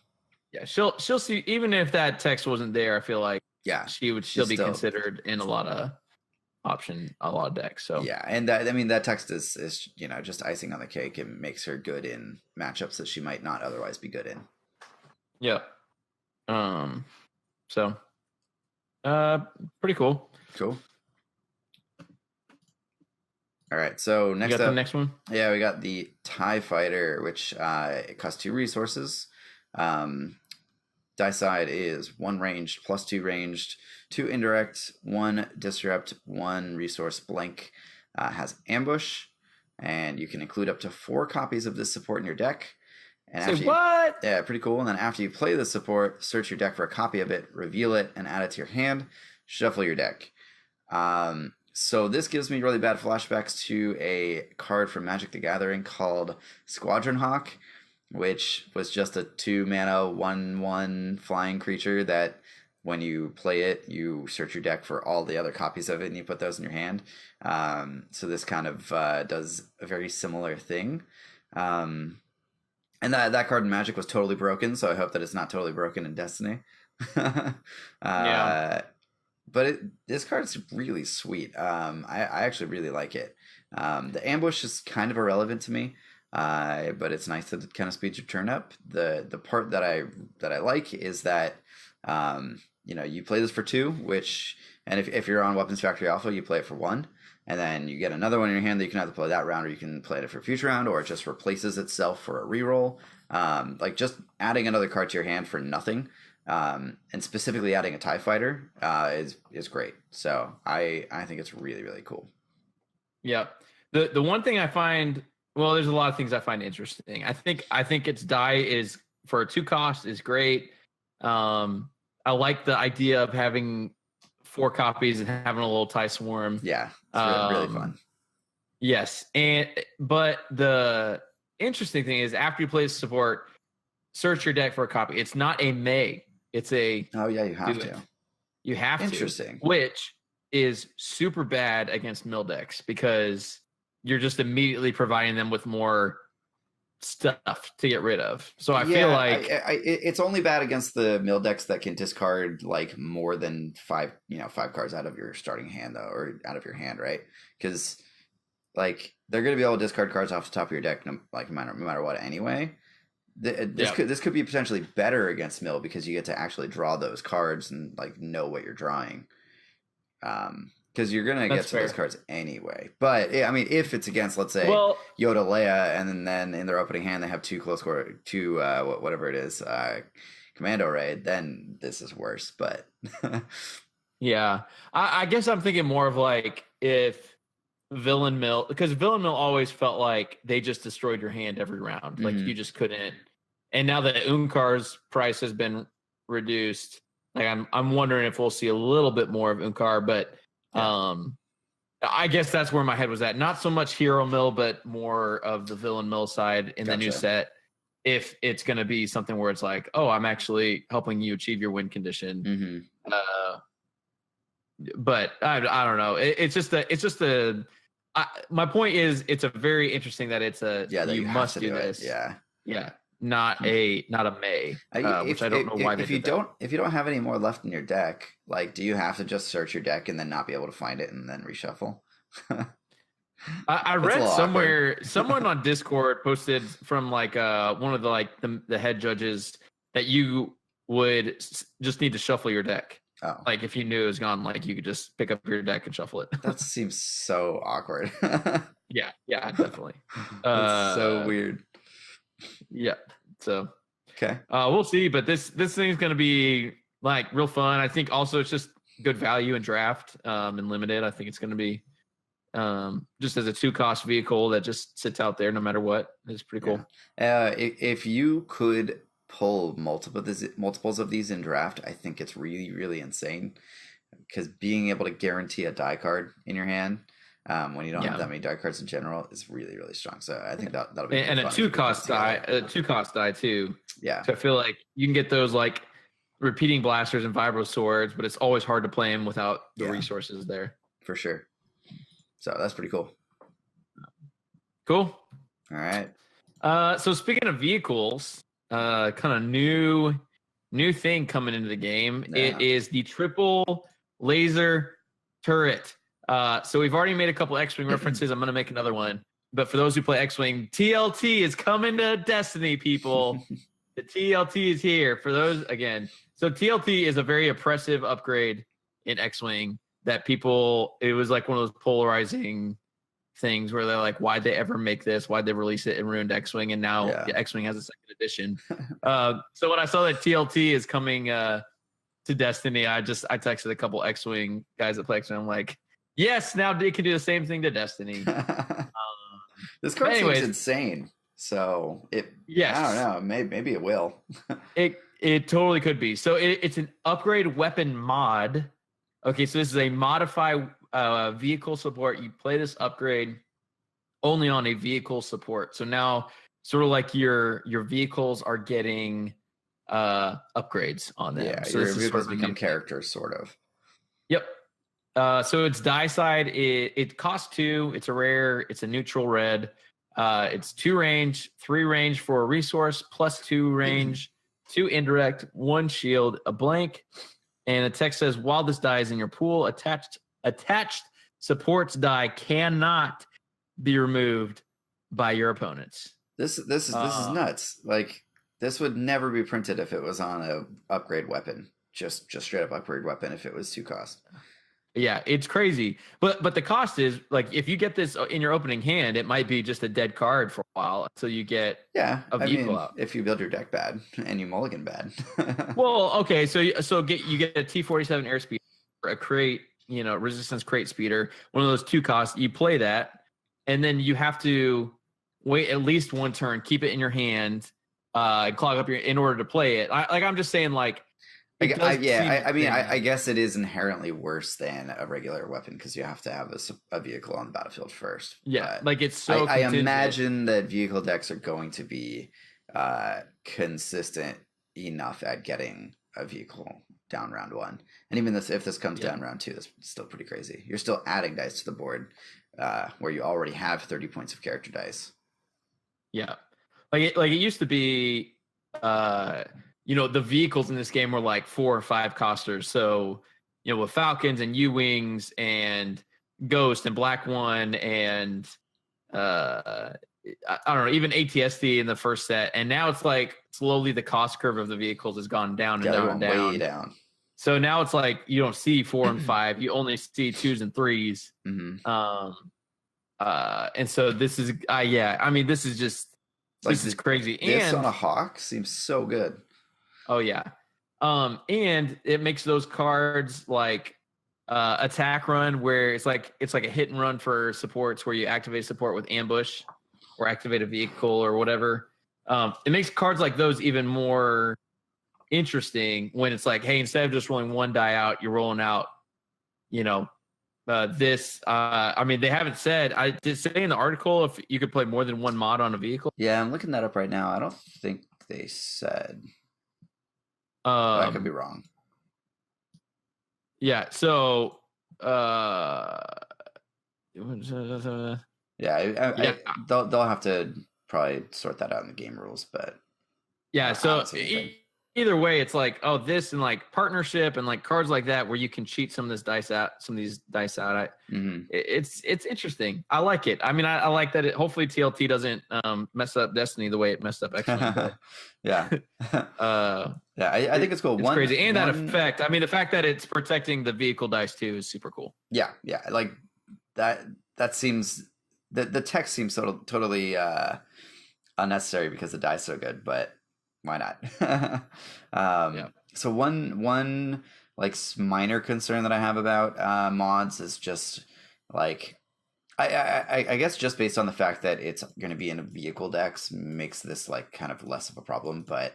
Yeah, she'll see. Even if that text wasn't there, I feel like Yeah, she would she's still be considered in a lot of decks. So yeah, and that, I mean, that text is you know, just icing on the cake. It makes her good in matchups that she might not otherwise be good in. yeah. So pretty cool. Cool. All right, so next You got up, the next one? yeah, we got the TIE Fighter, which it costs 2 resources. Die side is 1 ranged, +2 ranged, 2 indirect, 1 disrupt, 1 resource blank. Has ambush, and you can include up to 4 copies of this support in your deck. And Say what? Yeah, pretty cool. And then after you play the support, search your deck for a copy of it, reveal it, and add it to your hand. Shuffle your deck. So this gives me really bad flashbacks to a card from Magic the Gathering called Squadron Hawk, which was just a 2-mana 1/1 flying creature that when you play it, you search your deck for all the other copies of it and you put those in your hand. So this kind of does a very similar thing. And that card in Magic was totally broken, so I hope that it's not totally broken in Destiny. Yeah. But this card's really sweet. I actually really like it. The ambush is kind of irrelevant to me, but it's nice that it kind of speeds your turn up. The part that I like is that you know, you play this for 2, which, and if you're on Weapons Factory Alpha, you play it for 1, and then you get another one in your hand that you can either play that round, or you can play it for a future round, or it just replaces itself for a reroll. Like just adding another card to your hand for nothing. And specifically adding a TIE Fighter is great. So I think it's really, really cool. Yeah. The one thing I find, well, there's a lot of things I find interesting. I think its die is for a 2 cost is great. I like the idea of having 4 copies and having a little TIE Swarm. Yeah, it's really fun. Yes, but the interesting thing is after you play support, search your deck for a copy. It's not a may. It's a oh yeah, you have to. You have to. Interesting. Which is super bad against mill decks because you're just immediately providing them with more stuff to get rid of. So I feel like it's only bad against the mill decks that can discard like more than 5 cards out of your starting hand, though, or out of your hand, right? Because like they're going to be able to discard cards off the top of your deck, no matter what, anyway. This could be potentially better against mill because you get to actually draw those cards and like know what you're drawing. Because you're gonna get to those cards anyway. But I mean, if it's against, let's say, Yoda Leia, and then in their opening hand they have 2 whatever it is, Commando Raid, then this is worse. But yeah, I guess I'm thinking more of like if Villain Mill, because Villain Mill always felt like they just destroyed your hand every round. Like you just couldn't. And now that Unkar's price has been reduced, like I'm wondering if we'll see a little bit more of Unkar, but I guess that's where my head was at. Not so much Hero Mill, but more of the Villain Mill side in the new set. If it's going to be something where it's like, oh, I'm actually helping you achieve your win condition. But I don't know. My point is, it's a very interesting that it's a you must do this. Yeah. Not a may, which I don't know why. If you don't have any more left in your deck, like, do you have to just search your deck and then not be able to find it and then reshuffle? I read somewhere someone on Discord posted from like one of the head judges that you would just need to shuffle your deck. Oh. Like if you knew it was gone, like you could just pick up your deck and shuffle it. That seems so awkward. Yeah, definitely. That's so weird. Yeah. So okay. We'll see, but this thing's gonna be like real fun. I think also it's just good value in draft and limited. I think it's gonna be just as a 2-cost vehicle that just sits out there no matter what. It's pretty cool. If you could pull multiples of these in draft, I think it's really, really insane. Because being able to guarantee a die card in your hand when you don't have that many die cards in general is really, really strong. So I think that'll be and a 2-cost die, too. Yeah. So I feel like you can get those like repeating blasters and vibro swords, but it's always hard to play them without the resources there. For sure. So that's pretty cool. Cool. All right. So speaking of vehicles, kind of new thing coming into the game. Yeah. It is the triple laser turret. So we've already made a couple X-Wing references. I'm going to make another one. But for those who play X-Wing, TLT is coming to Destiny, people. The TLT is here. For those, again, so TLT is a very oppressive upgrade in X-Wing that people, it was like one of those polarizing things where they're like, why'd they ever make this? Why'd they release it and ruined X-Wing? And now X-Wing has a second edition. So when I saw that TLT is coming to Destiny, I texted a couple X-Wing guys that play X-Wing. I'm like, yes, now they can do the same thing to Destiny. This card seems insane. So I don't know. Maybe it will. It totally could be. So it's an upgrade weapon mod. Okay, so this is a modified vehicle support. You play this upgrade only on a vehicle support. So now, sort of like your vehicles are getting upgrades on them. Yeah, so your vehicles become characters, sort of. Yep. So it's die side. It costs 2. It's a rare. It's a neutral red. It's 2 range, 3 range for a resource, plus 2 range, 2 indirect, 1 shield, a blank. And the text says, while this die is in your pool, attached supports die cannot be removed by your opponents. This is nuts. Like, this would never be printed if it was on a upgrade weapon. Just straight up upgrade weapon if it was 2 cost. Yeah, it's crazy. But the cost is, like, if you get this in your opening hand, it might be just a dead card for a while until you get a vehicle out. If you build your deck bad and you mulligan bad. Well, okay, so you get a T-47 airspeed, or a crate, resistance crate speeder, one of those 2 costs. You play that, and then you have to wait at least 1 turn, keep it in your hand, and clog up in order to play it. I'm just saying, like, I guess it is inherently worse than a regular weapon because you have to have a vehicle on the battlefield first. Yeah, like it's so. I imagine that vehicle decks are going to be consistent enough at getting a vehicle down round 1, and even if this comes down round 2, that's still pretty crazy. You're still adding dice to the board where you already have 30 points of character dice. Yeah, like it used to be. The vehicles in this game were like 4 or 5 costers. So, with Falcons and U-Wings and Ghost and Black One and I don't know, even ATSD in the first set. And now it's like slowly the cost curve of the vehicles has gone down and down and down. Way down. So now it's like you don't see 4 and 5, you only see 2s and 3s. Mm-hmm. And so this is this is just this is crazy. This on a Hawk seems so good. Oh yeah. And it makes those cards like attack run where it's like a hit and run for supports where you activate support with ambush or activate a vehicle or whatever. It makes cards like those even more interesting when it's like, hey, instead of just rolling 1 die out, you're rolling out, this. They haven't said. I did say in the article if you could play more than 1 mod on a vehicle. Yeah, I'm looking that up right now. I don't think they said. I could be wrong. Yeah. So. They'll have to probably sort that out in the game rules, but. Yeah. So either way, it's like, this and like partnership and like cards like that where you can cheat some of these dice out. It's interesting. I like it. I mean, I like that. Hopefully TLT doesn't mess up Destiny the way it messed up X-Men. Yeah. I think it's cool. It's crazy. And that effect. I mean, the fact that it's protecting the vehicle dice too is super cool. Yeah. Like that seems the text seems totally unnecessary because the die's so good, but why not? So one like minor concern that I have about mods is just like I guess just based on the fact that it's going to be in a vehicle decks makes this like kind of less of a problem. But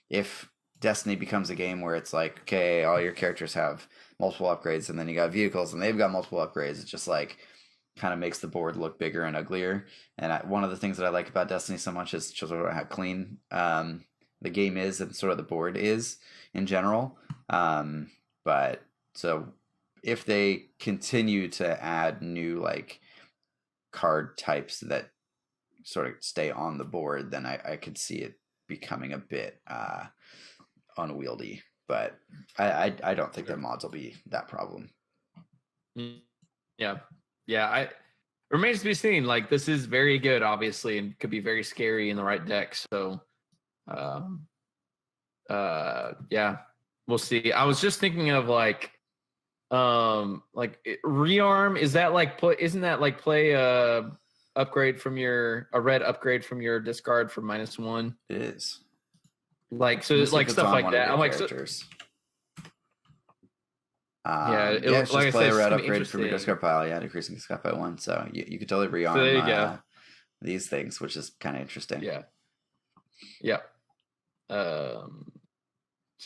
if Destiny becomes a game where it's like, okay, all your characters have multiple upgrades and then you got vehicles and they've got multiple upgrades, it just like kind of makes the board look bigger and uglier. And one of the things that I like about Destiny so much is just how clean the game is and sort of the board is in general. But so if they continue to add new like card types that sort of stay on the board, then I could see it becoming a bit unwieldy. But I don't think the mods will be that problem. Yeah. I remains to be seen. Like, this is very good, obviously, and could be very scary in the right deck. So, yeah, we'll see. I was just thinking of like rearm. Is that like isn't that like play upgrade from a red upgrade from your discard for -1? It is. Like, so like stuff like that. I'm like, just like play a red upgrade from your discard pile. Yeah, decreasing discard by 1. So you could totally rearm there you go. These things, which is kind of interesting. Yeah. So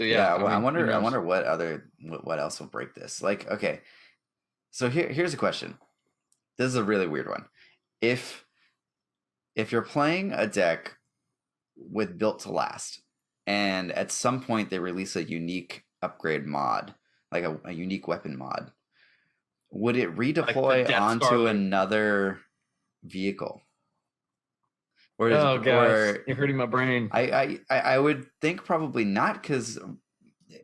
I wonder what else will break this. Like, okay, so here's a question. This is a really weird one. If you're playing a deck with built to last, and at some point they release a unique upgrade mod, like a unique weapon mod, would it redeploy like onto another vehicle? Or gosh, you're hurting my brain. I would think probably not, because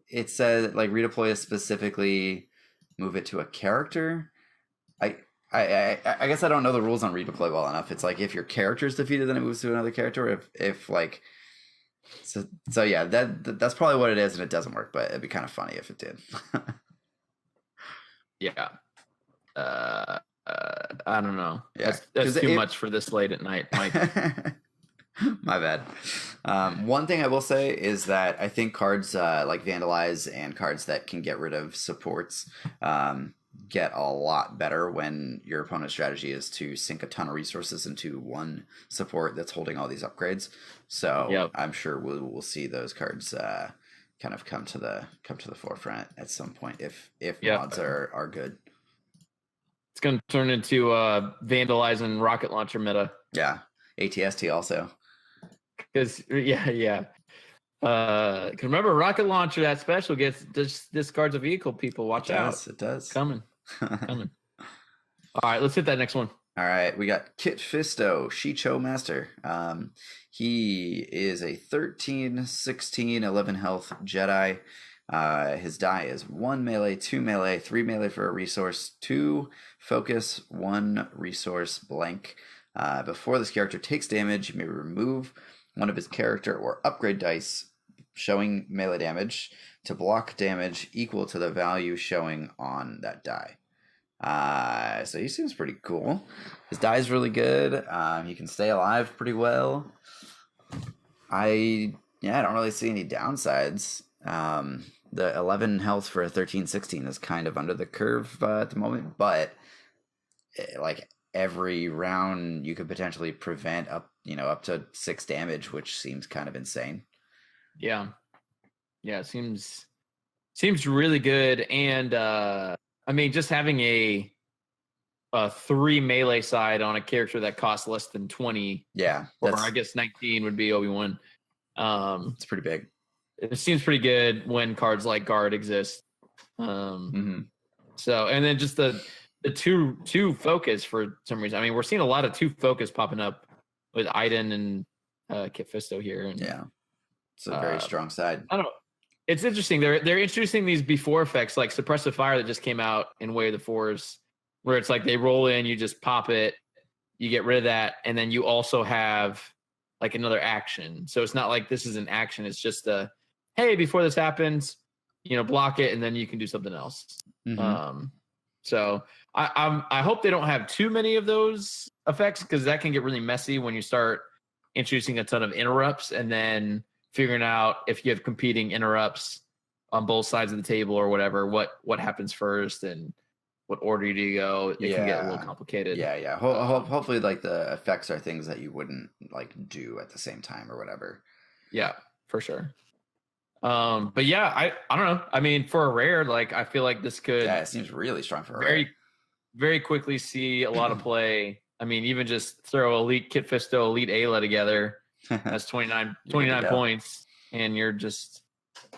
it said like redeploy is specifically move it to a character. I guess I don't know the rules on redeploy well enough. It's like if your character is defeated, then it moves to another character. If like so yeah, that's probably what it is, and it doesn't work. But it'd be kind of funny if it did. Yeah. I don't know. Yeah, that's too much for this late at night, Mike. My bad. One thing I will say is that I think cards like Vandalize and cards that can get rid of supports get a lot better when your opponent's strategy is to sink a ton of resources into one support that's holding all these upgrades. So I'm sure we'll see those cards kind of come to the forefront at some point if mods are good. It's going to turn into Vandalize and rocket launcher meta. Yeah, ATST also. Because remember, rocket launcher, that special discards a vehicle. People, watch out! It does. Coming. All right, let's hit that next one. All right, we got Kit Fisto, Shicho Master. He is a 13, 16, 11 health Jedi. His die is 1 melee, 2 melee, 3 melee for a resource, 2 focus, 1 resource blank. Before this character takes damage, you may remove one of his character or upgrade dice showing melee damage to block damage equal to the value showing on that die. So he seems pretty cool. His die is really good. He can stay alive pretty well. I don't really see any downsides. The 11 health for a 13-16 is kind of under the curve at the moment, but like every round you could potentially prevent up to 6 damage, which seems kind of insane. Yeah, it seems really good. And I mean, just having a 3 melee side on a character that costs less than 20, or I guess 19 would be Obi-Wan. It's pretty big. It seems pretty good when cards like Guard exist. So, and then just the two focus for some reason. I mean, we're seeing a lot of 2 focus popping up with Iden and Kit Fisto here. And, it's a very strong side. I don't know. It's interesting. They're introducing these before effects like Suppressive Fire that just came out in Way of the Force, where it's like they roll in, you just pop it, you get rid of that, and then you also have like another action. So it's not like this is an action. It's just hey, before this happens, block it, and then you can do something else. So I hope they don't have too many of those effects, because that can get really messy when you start introducing a ton of interrupts and then figuring out if you have competing interrupts on both sides of the table or whatever, what happens first and what order do you go. It can get a little complicated. Hopefully like the effects are things that you wouldn't like do at the same time or whatever. Yeah, for sure. But yeah, I don't know. I mean, for a rare, like I feel like this could it seems really strong for a very rare. Very quickly see a lot of play. I mean, even just throw Elite Kit Fisto, Elite Ayla together. That's 29 points. and you're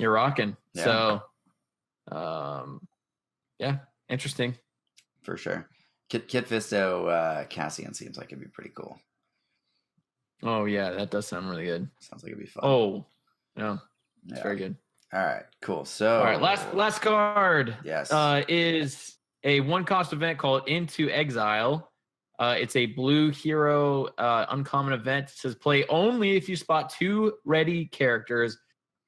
rocking. Yeah. So, yeah, interesting. For sure. Kit Fisto Cassian seems like it'd be pretty cool. Oh yeah, that does sound really good. Sounds like it'd be fun. Oh, no, it's very good. All right, cool. So, all right, last card. Yes. Is a 1-cost event called Into Exile. It's a blue hero uncommon event. It says play only if you spot 2 ready characters.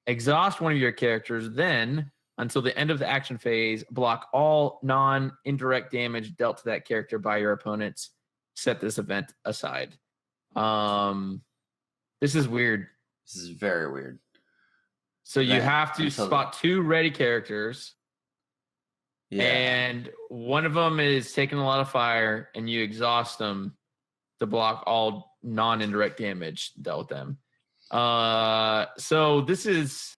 Exhaust one of your characters, then until the end of the action phase, block all non-indirect damage dealt to that character by your opponents. Set this event aside. This is weird. This is very weird. So you have to spot 2 ready characters. Yeah. And one of them is taking a lot of fire, and you exhaust them to block all non-indirect damage dealt with them. So this is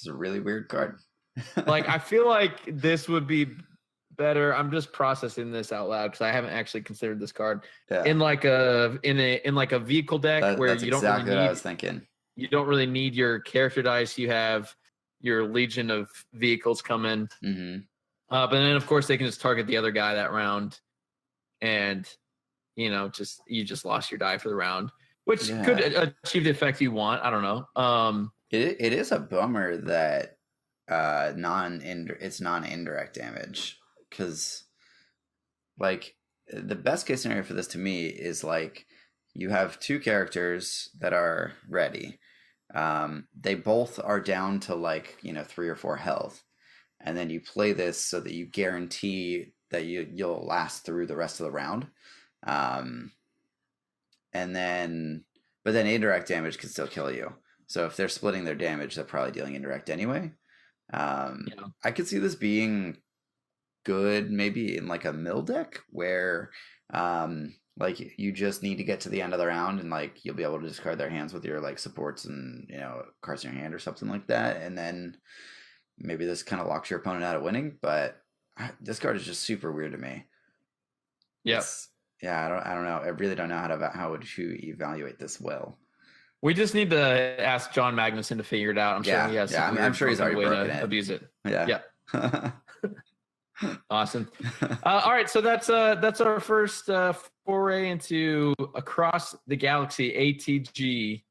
a really weird card. like, I feel like this would be better. I'm just processing this out loud because I haven't actually considered this card in like a vehicle deck where you don't exactly really need, what I was thinking. You don't really need your character dice. You have your legion of vehicles come in. Mm-hmm. But then, of course, they can just target the other guy that round, and you just lost your die for the round, which could achieve the effect you want. I don't know. It is a bummer that it's non-indirect damage, because like the best case scenario for this to me is like you have 2 characters that are ready. They both are down to 3 or 4 health. And then you play this so that you guarantee that you'll last through the rest of the round. But then indirect damage can still kill you. So if they're splitting their damage, they're probably dealing indirect anyway. I could see this being good maybe in like a mill deck where you just need to get to the end of the round and you'll be able to discard their hands with your supports and cards in your hand or something like that. And then maybe this kind of locks your opponent out of winning, but this card is just super weird to me. Yes. Yeah, I don't know. I really don't know how to evaluate this well. We just need to ask John Magnuson to figure it out. I'm sure he has. Yeah, I'm sure he's already broken it. Abuse it. Yeah. Awesome. All right, so that's our first foray into Across the Galaxy ATG.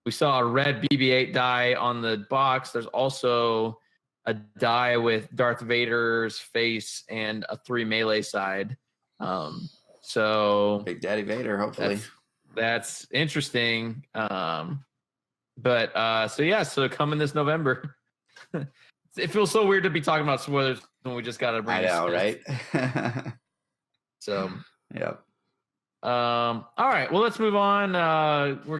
We saw a red BB-8 die on the box. There's also a die with Darth Vader's face and a 3 melee side. So Big Daddy Vader, hopefully. That's interesting. So coming this November. It feels so weird to be talking about spoilers when we just got to bring I know, right? So, yep. All right. Well, let's move on. We're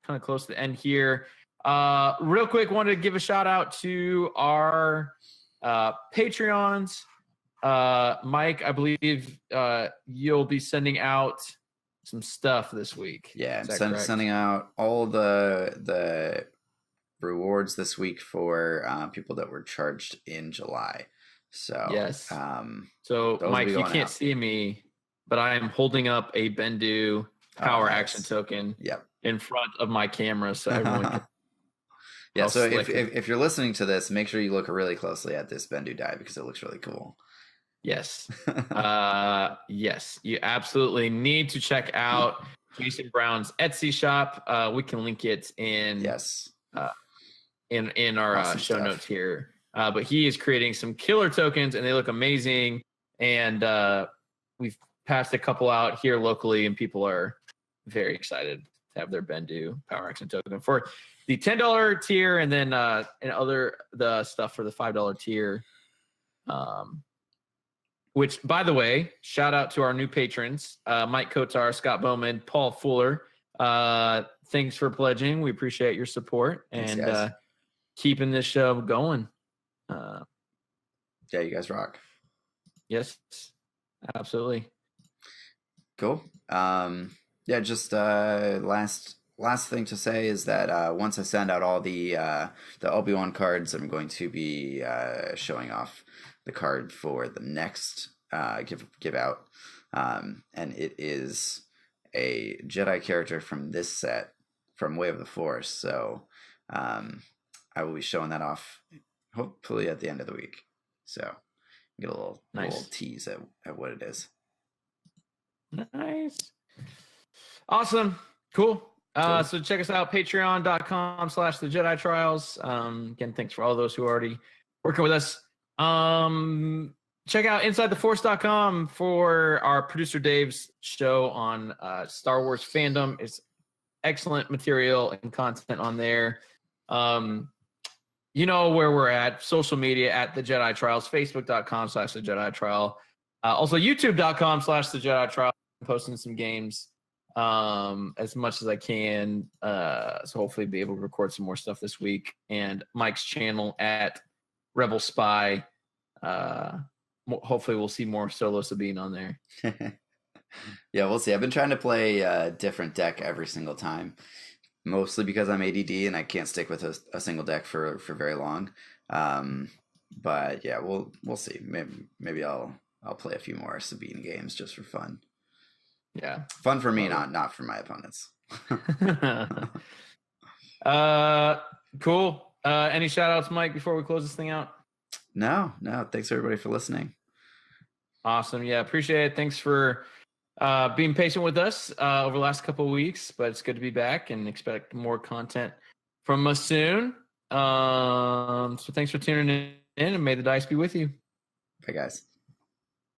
kind of close to the end here. Real quick, wanted to give a shout out to our Patreons. Mike, I believe you'll be sending out some stuff this week. Yeah, I'm sending out all the rewards this week for people that were charged in July. So yes. So Mike, you can't see me, but I am holding up a Bendu power action token. Yep. In front of my camera, so everyone can. Yeah. So if you're listening to this, make sure you look really closely at this Bendu die because it looks really cool. Yes. Yes, you absolutely need to check out Jason Brown's Etsy shop. We can link it in in our awesome show stuff. notes here. But he is creating some killer tokens, and they look amazing. And we've passed a couple out here locally, and people are very excited to have their Bendu power action token for the $10 tier, and then the stuff for the $5 tier. Which, by the way, shout out to our new patrons, Mike Kotar, Scott Bowman, Paul Fuller. Thanks for pledging. We appreciate your support and keeping this show going. Yeah, you guys rock. Yes, absolutely. Cool. Yeah, just last thing to say is that once I send out all the Obi-Wan cards, I'm going to be showing off the card for the next give out, and it is a Jedi character from this set from Way of the Force. So I will be showing that off hopefully at the end of the week. So get a little tease at what it is. Nice. Awesome. Cool. So check us out, patreon.com/the Jedi Trials. Again, thanks for all those who are already working with us. Check out InsideTheForce.com for our producer Dave's show on Star Wars fandom. It's excellent material and content on there. You know where we're at. Social media at The Jedi Trials, Facebook.com/The Jedi Trial. Also, YouTube.com/The Jedi Trial. I'm posting some games as much as I can. So hopefully be able to record some more stuff this week. And Mike's channel at Rebel Spy. Hopefully we'll see more Solo Sabine on there. Yeah, we'll see. I've been trying to play a different deck every single time, mostly because I'm ADD and I can't stick with a single deck for very long. But yeah, we'll see. Maybe I'll play a few more Sabine games just for fun. Yeah, fun for me, not for my opponents. Cool. Any shout outs, Mike, before we close this thing out? No. Thanks everybody for listening. Awesome. Yeah, appreciate it. Thanks for being patient with us over the last couple of weeks, but it's good to be back and expect more content from us soon. So thanks for tuning in, and may the dice be with you. Bye, guys.